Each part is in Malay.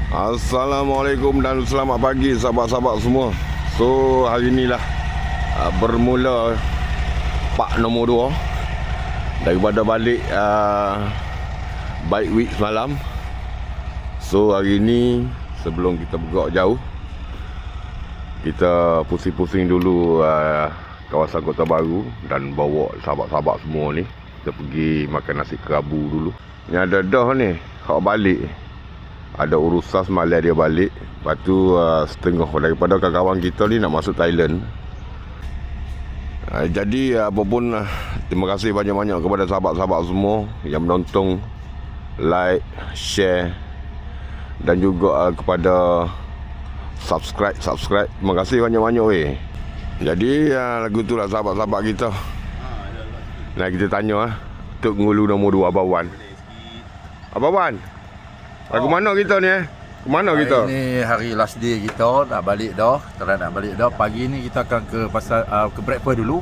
Assalamualaikum dan selamat pagi sahabat-sahabat semua. So hari inilah bermula pak nombor 2 daripada balik bike week semalam. So hari ini sebelum kita bergerak jauh, kita pusing-pusing dulu kawasan Kota Baru dan bawa sahabat-sahabat semua ni. Kita pergi makan nasi kerabu dulu. Ni ada dah ni, hak balik. Ada urusan semalam dia balik. Lepas tu setengah daripada kawan-kawan kita ni nak masuk Thailand. Jadi apapun, terima kasih banyak-banyak kepada sahabat-sahabat semua yang menonton, like, share dan juga kepada subscribe. Terima kasih banyak-banyak weh. Jadi lagu tu lah sahabat-sahabat kita. Nah kita tanya Tok Ngulu nombor 2 Abang Wan. Abang Wan, lagu mana kita ni Ke mana kita? Ini hari last day kita, nak balik dah. Nak balik dah. Pagi ni kita akan ke pasar, ke breakfast dulu.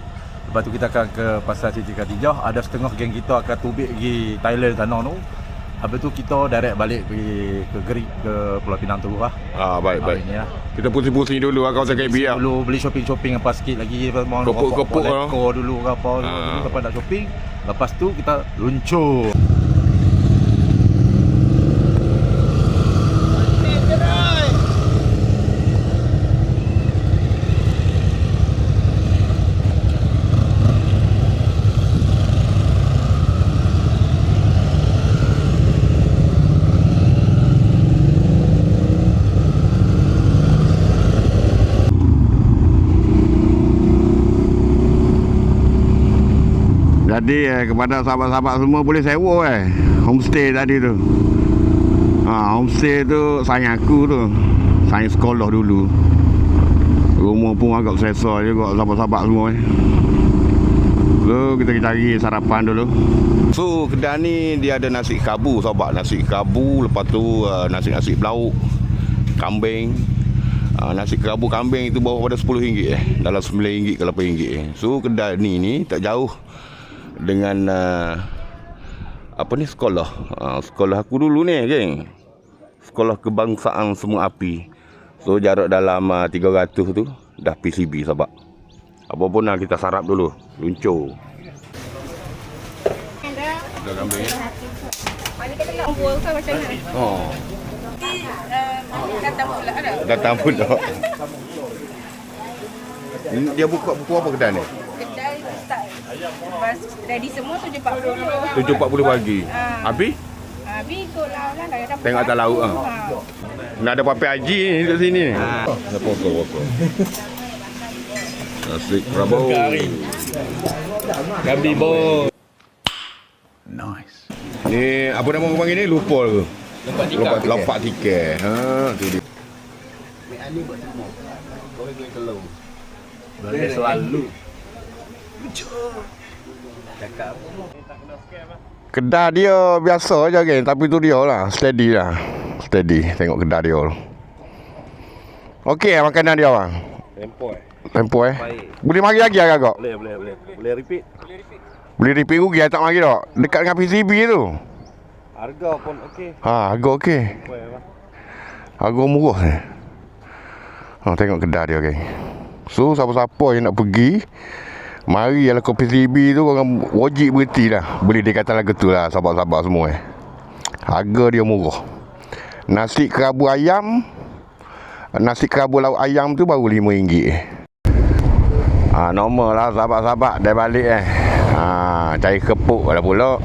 Lepas tu kita akan ke pasar Siti Khadijah. Ada setengah geng kita akan tubik pergi Thailand sana tu. Habis tu kita direct balik pergi ke Gerik, ke Pulau Pinang tu lah. Baik. Lah. Kita pusing-pusing dulu kawasan KBR. Dulu beli shopping apa sikit lagi. Kepuk lah. Dulu ke apa. Lepas nak shopping. Lepas tu kita luncur. Jadi kepada sahabat-sahabat semua boleh sewa homestay tadi tu. Homestay tu sayang aku tu. Sayang sekolah dulu. Rumah pun agak selesa juga sahabat-sahabat semua So kita cari sarapan dulu. So kedai ni dia ada nasi kabu sahabat, nasi kabu, lepas tu nasi belauk kambing. Nasi kerabu kambing itu bawah pada RM10 dalam RM9 ke RM8. So kedai ni tak jauh dengan sekolah. Sekolah aku dulu ni geng. Sekolah Kebangsaan Semua Api. So jarak dalam 300 tu dah PCB sahabat. Apa pun kita sarap dulu. Luncur. Ada kambing ya. Mana kita nak bual ke macam mana? Datang pula. Dia buka apa kedai ni? Kedai start ready semua 7.40. 7.40 pagi. Habis? Habis ikut laut lah. Tengok atas laut lah. Nak ada papi haji ni dekat sini. Ada pokok. Nasi kerabu. Gabi bo. Nice. Ni apa nama orang panggil ni? Lupa ke? Lompat tiket. Tu dia. Ni buat semua. Kau pergi kelau. Boleh selalu. Cakap. Kedai dia biasa je geng, tapi tu dia lah, steady lah. Steady tengok kedai dia. Okey makanan dia bang. Tempo Baik. Boleh mari lagi agak? Boleh. Boleh repeat. Boleh repeat rugi tak mari tak? Dekat dengan PCB tu. Harga pun okey. Harga okey. Harga murah ni. Tengok kedai dia geng. So siapa-siapa yang nak pergi, mari lah ke PCB tu, orang wajib berhenti lah. Boleh dikata lagu tu lah sahabat-sahabat semua Harga dia murah. Nasi kerabu ayam, nasi kerabu lauk ayam tu baru RM5. Normal lah sahabat-sahabat dah balik cari kepuk lah pula.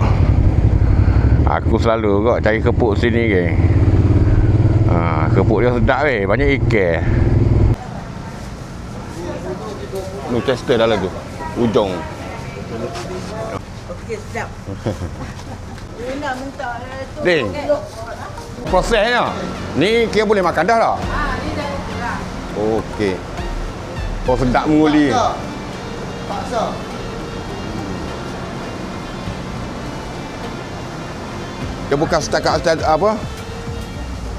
Aku selalu kok cari kepuk sini geng. Kepuk dia sedap banyak ikan. Ni tester dalam tu. Ujung. Okey, sedap. Nak minta tu. Ni. Prosesnya. Ni kira boleh makan dah tak? Ni dah dah. Okey. Oh sedap menguli. Paksa. Dia bukan setakat apa?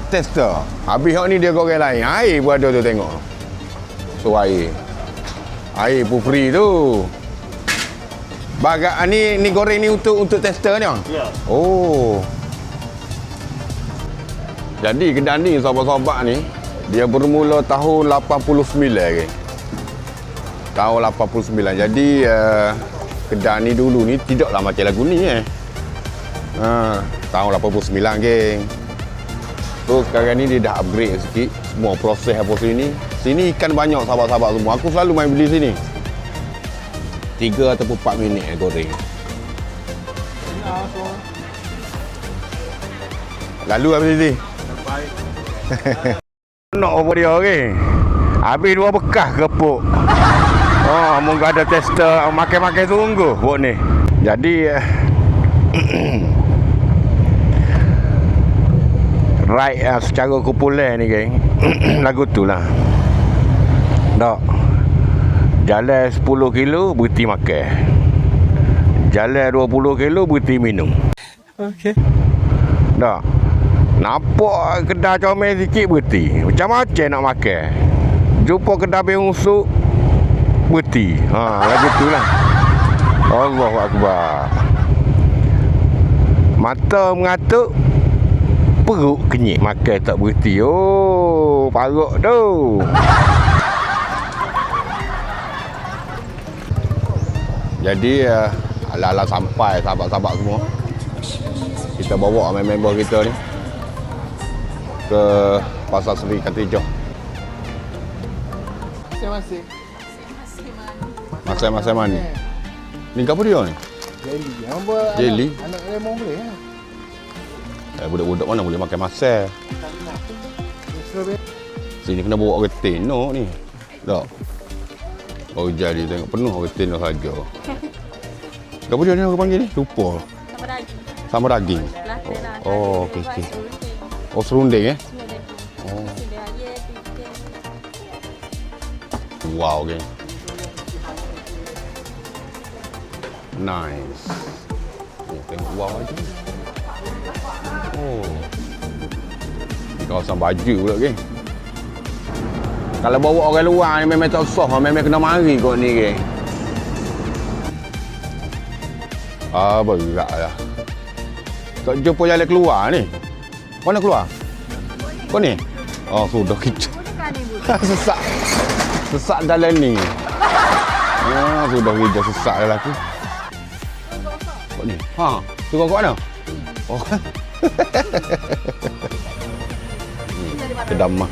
Tester. Habis hak ni dia goreng lain. Air pun ada tu tengok. So air. Air pun free tu. Bagat ni goreng ni untuk tester ni. Ya. Oh. Jadi kedai ni sahabat-sahabat ni, dia bermula tahun 89 ke. Tahun 89. Jadi kedai ni dulu ni tidaklah macam lagu ni tahun 89 geng. So sekarang ni dia dah upgrade sikit. Semua proses apa sini. Sini ikan banyak sahabat-sahabat semua. Aku selalu main beli sini. 3 ataupun 4 minit goreng. Lalu habis sini. Nak apa dia okey. Habis 2 bekas kepuk. Oh, mungkin ada tester makan-makan sungguh buat ni. Jadi ride secara kumpulan ni geng. Lagu tu lah. Tak. Jalan 10 kilo berhenti makan. Jalan 20 kilo berhenti minum. Okey. Tak. Nampak kedai comel sikit berhenti. Macam-macam nak makan. Jumpa kedai bengusuk berhenti. Lagu tu lah. Allahu Akbar. Mata mengatuk, perut kenyik, makan tak berhenti. Oh, paruk tu. Jadi ala-ala sampai sahabat-sahabat semua. Kita bawa member kita ni ke Pasar Seri Katijah. Masing-masing mani. Ni apa dia ni? Jelly. Yang buat Jelly? anak lemon boleh Budak-budak mana boleh makan masal? Sini kena bawa retino ni. Tak. Baru jadi tengok penuh retino saja. Apa dia ni orang panggil ni? Lupa. Sama daging. Oh, okey. Oh, serunding Oh. Wow, geng. Nice. Tengok wow aja. Oh. Di kawasan baju pula, geng. Kalau bawa orang luar ni memang tak sah, memang kena mari kot ni, geng. Berat lah. Tak jumpa jalan keluar ni. Mana keluar? Kau ni? Oh, sudah kicau. Sesak. Sesak jalan ni. Sudah hijau sesak dah lagi. Kau ni? Tunggu kau mana? Oh. Kedamah.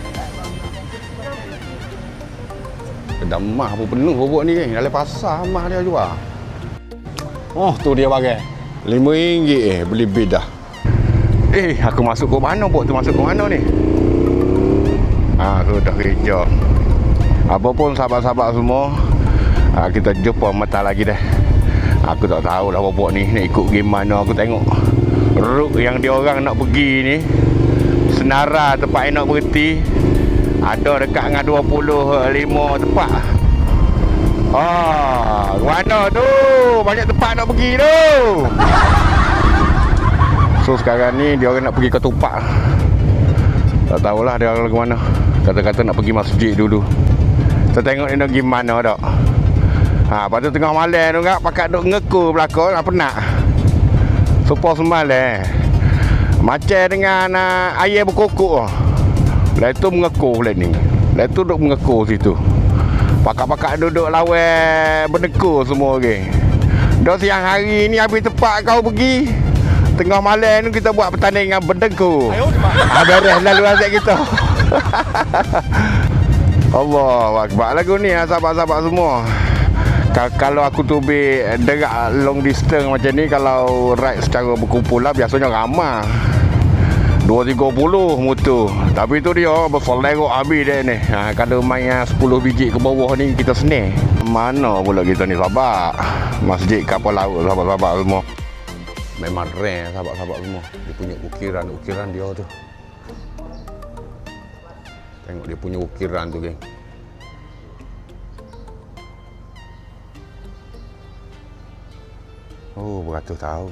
Kedamah pun penuh bubuk ni, geng. Dalam pasar mah dia jual. Oh, tu dia bagai. RM5 beli bid dah. Aku masuk ke mana? Bok tu masuk ke mana ni? Sudah hijau. Apapun sahabat-sahabat semua, kita jumpa mata lagi dah. Aku tak tahu dah bobok ni nak ikut game mana. Aku tengok route yang dia orang nak pergi ni, Senara tempat yang nak berhenti ada dekat dengan 25 tempat. Mana tu? Banyak tempat nak pergi tu. So sekarang ni dia orang nak pergi ke Tupak. Tak tahulah dia orang ke mana. Kata-kata nak pergi masjid dulu. Kita tengok dia nak pergi mana tak. Lepas tu tengah malam tu kan, pakat duk ngeku belakang, penat. Supaya semalam macam dengan air berkokok. Lepas tu mengeku pula ni. Lepas tu duk mengeku situ. Pakak-pakak duduk lawan berdekur semua orang. Dah siang hari ni habis tempat kau pergi. Tengah malam ni kita buat pertandingan berdekur. Beres lalu azab kita. Allahu Akbar. Lagu ni sahabat-sahabat semua. Kalau aku tubik derak long distance macam ni, kalau ride secara berkumpul lah biasanya ramah 230 motor. Tapi tu dia berselerok habis dia ni. Kalau main 10 biji ke bawah ni kita senang. Mana pula kita ni sahabat. Masjid kapal laut sahabat-sahabat semua. Memang rare sahabat-sahabat semua. Dia punya ukiran dia tu. Tengok dia punya ukiran tu, geng. Oh, beratus tahun.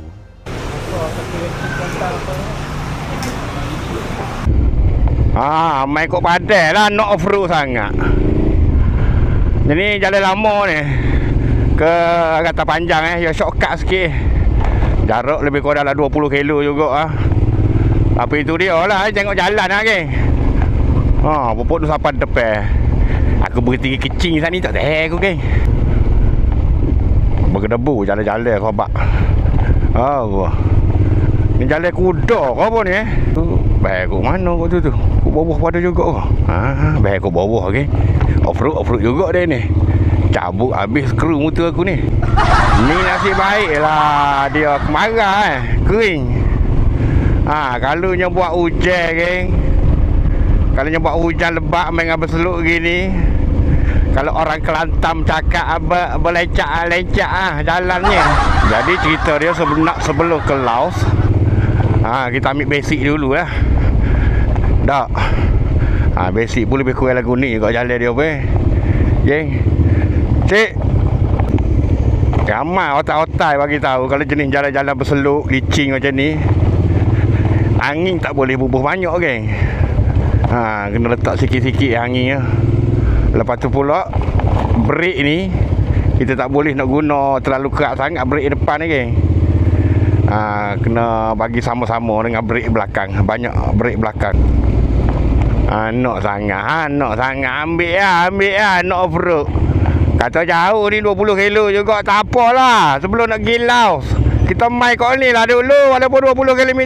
Main kot padai lah, not off-road sangat. Jadi jalan lama ni ke kata panjang ya shortcut sikit. Jarak lebih kurang dalam 20 kilo juga Apa itu dia lah, tengok jalan lah geng. Pupuk tu sampai depan. Aku berhenti kecing sana ni tak tahu aku geng. Berdebu jalan-jalan sahabat. Ni jalan kuda ke apa ni baik aku mana kau tu aku bawah pada juga ke. Baik aku bawah geng. Off-road juga dia ni. Cabut habis skru motor aku ni. Ni nasib baik lah dia kemarah kering. Kalau nya buat hujan geng. Kalau nya buat hujan lebat main dengan berseluk gini. Kalau orang Kelantan cakap apa belecak jalannya. Jadi cerita dia sebelum ke Laos. Kita ambil basic dulu lah. Tak. Basic pun lebih kurang lagu ni kat jalan dia apa. Geng. Cik. Ramai otak-otak bagi tahu kalau jenis jalan-jalan berseluk, licin macam ni. Angin tak boleh bubuh banyak geng. Kena letak sikit-sikit anginnya. Lepas tu pula brake ni kita tak boleh nak guna terlalu keras sangat brake depan ni geng. Kena bagi sama-sama dengan brake belakang. Banyak brake belakang. Nak sangat ambil lah nak off-road. Kata jauh ni 20 kilo juga tak apalah. Sebelum nak pergi Laos kita main kat ni lah dulu walaupun 20 km.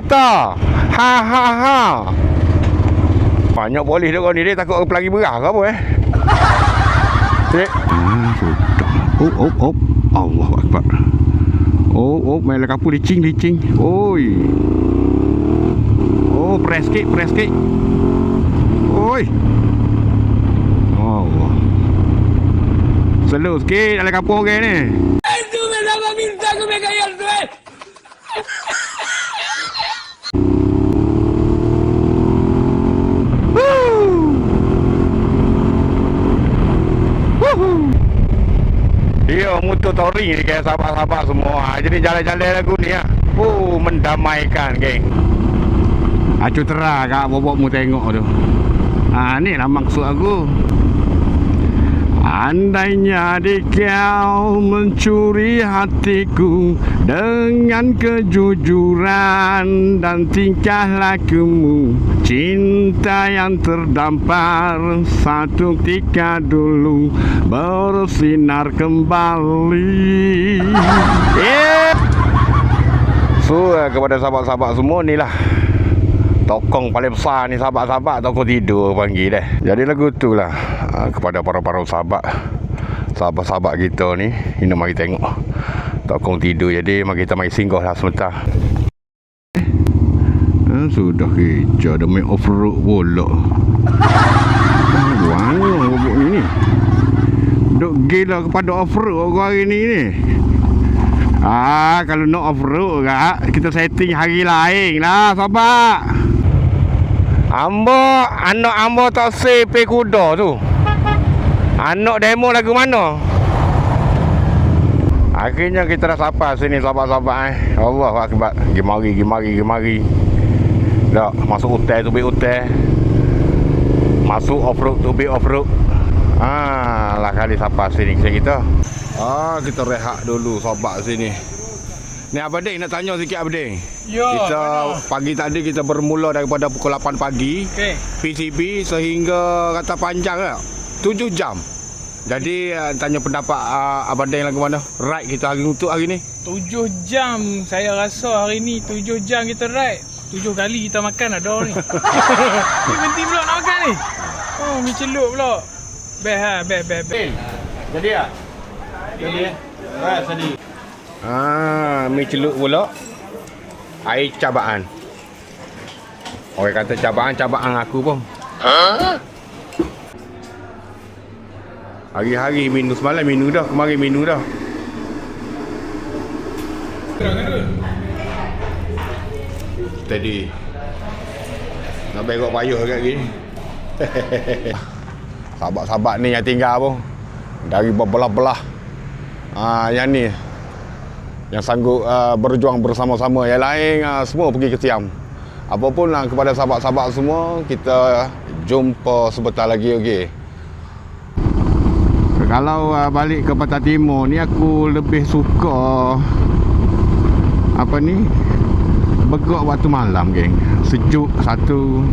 Banyak boleh dekat ni dia takut pelagi berah ke apa Cik. Allahu Akbar. Main lah kapu licing. Oi. Press sikit. Oi. Allah. Slow sikit dalam kapu orang ni. Itu memang minta aku megayar tu Dia motor touring ni kayak sahabat-sahabat semua. Jadi jalan-jalan lagu ni mendamaikan geng. Cutera kak bobokmu tengok tu. Ni lah maksud aku. Andainya kau mencuri hatiku dengan kejujuran dan tingkah lakumu, cinta yang terdampar satu ketika dulu bersinar kembali. So kepada sahabat-sahabat semua ni lah tokong paling besar ni sahabat-sahabat tokong tidur panggil dah. Jadi lagu tu lah kepada para sahabat kita ni. Ini mari tengok tokong tidur. Jadi mari kita mari singgah lah sebentar. Sudah kerja dah main off-road pula. Mana bubuk ni duk gila kepada off-road aku hari ni. Kalau nak off-road kak, kita setting hari lain lah sahabat. Anak ambo tak sepe kuda tu. Anak demo lagu mana? Akhirnya kita dah sampai sini sahabat-sahabat Allah Akbar. Gimari. Dah masuk hotel tu be hotel. Masuk off-road tu be off-road. Lah kali sampai sini kita. Kita rehat dulu sahabat sini. Ni Abading nak tanya sikit Abading. Pagi tadi kita bermula daripada pukul 8 pagi. PCB sehingga kata panjang tak? 7 jam. Jadi tanya pendapat Abading lagu mana? Ride kita untuk hari ni? 7 jam saya rasa hari ni 7 jam kita ride. 7 kali kita makan ada ni. Ni berhenti pula nak makan ni. Mi celup pula. Best. Jadi tak? Jadi right tadi. Mi celup pula. Air cabaan. Orang kata cabaan aku pun. Hari-hari minum, semalam minum dah, kemarin minum dah. Tadi nak berok payuh kat gini. Sahabat-sahabat ni yang tinggal pun dari berbelah-belah. Yang ni yang sanggup berjuang bersama-sama. Yang lain semua pergi ke Siam. Apapun kepada sahabat-sahabat semua, kita jumpa sebentar lagi. Okey. Kalau balik ke Pantai Timur ni aku lebih suka begok waktu malam, geng. Sejuk satu,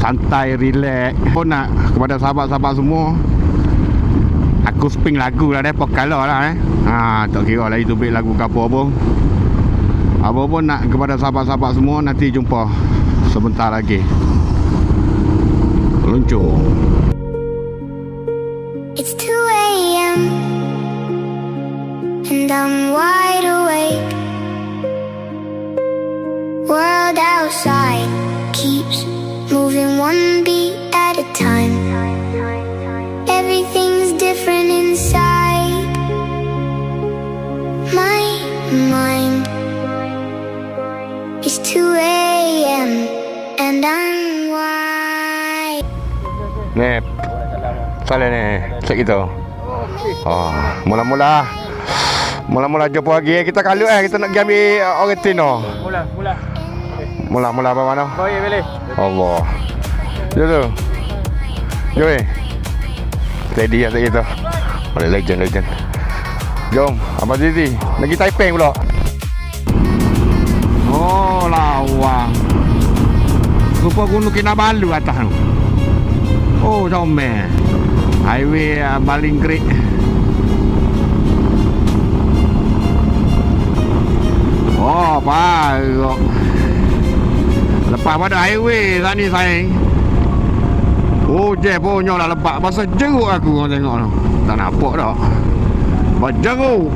santai, relax. Aku nak kepada sahabat-sahabat semua, aku sping lagu lah deh, pokalah lah tak kira lah itu baik lagu kapur apa. Apa pun nak kepada sahabat-sahabat semua, nanti jumpa sebentar lagi. Luncur. It's 2 a.m. and I'm wide awake. World outside keeps moving one beat at a time. Everything's different inside my mind. It's 2 a.m. and I'm wide. Ni salah ni cek kita. Mula-mula jumpa lagi. Kita kalut kita nak pergi ambil orang tino. Mula apa mana? Oh ya boleh. Allah. Jom tu. Jom steady lah cek kita. Boleh legend. Jom Abang Zizi lagi Taiping pula. Oh lawa. Rupa Gunung Kinabalu atas tu. Oh comel. Highway Baling Creek. Oh parok. Lepas pada highway tak ni sayang. Oh je punya lah lepak. Pasal jeruk aku tengok tu. Tak nampak dah. Berjeruk.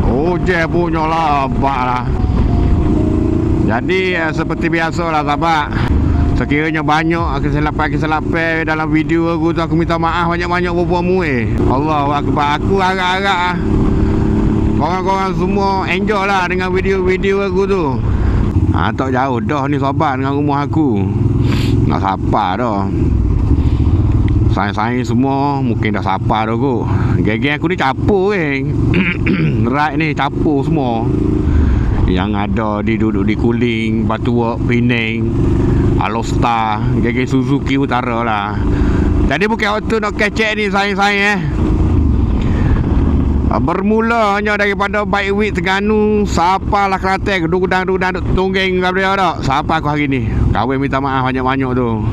Oh je punya lah lepak lah. Jadi seperti biasa lah sahabat. Sekiranya banyak kesilapan dalam video aku tu, aku minta maaf banyak-banyak berbuamu Allahu Akbar. Aku harap-harap korang-korang semua enjoy lah dengan video-video aku tu. Tak jauh dah ni sahabat dengan rumah aku. Nak sapa dah. Sayang-sayang semua mungkin dah sapa dah kot. Geng-geng aku ni capur Right ni capur semua. Yang ada duduk di Kuling, Batu Wak, Pening, Alostar, geng-geng Suzuki Utara lah. Jadi bukan waktu nak kecek ni sayang-sayang bermulanya daripada Baikweek Terengganu, sapalah Kelantan, dudang tunggeng kabel dak. Siapa aku hari ni? Kawin minta maaf banyak-banyak tu.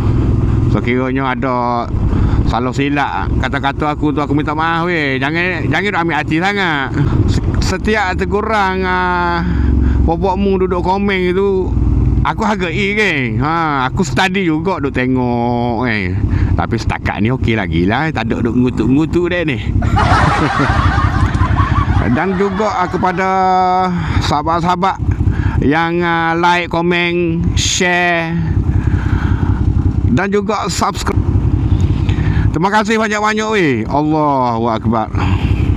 Sekiranya ada salah silap kata-kata aku tu, aku minta maaf Jangan ambil hati sangat. Setiap tegurang popokmu duduk komen itu, aku hargai aku study juga duk tengok Tapi setakat ni okey lagi lah. Tak ada duk ngutuk-ngutuk dah ni. Dan juga kepada sahabat-sahabat yang like, komen, share dan juga subscribe. Terima kasih banyak-banyak Allahu Akbar.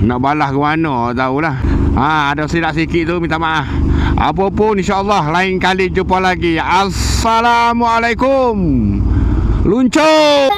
Nak balas ke mana tahulah. Ada silap sikit tu minta maaf. Apa pun insya-Allah lain kali jumpa lagi. Assalamualaikum. Luncur.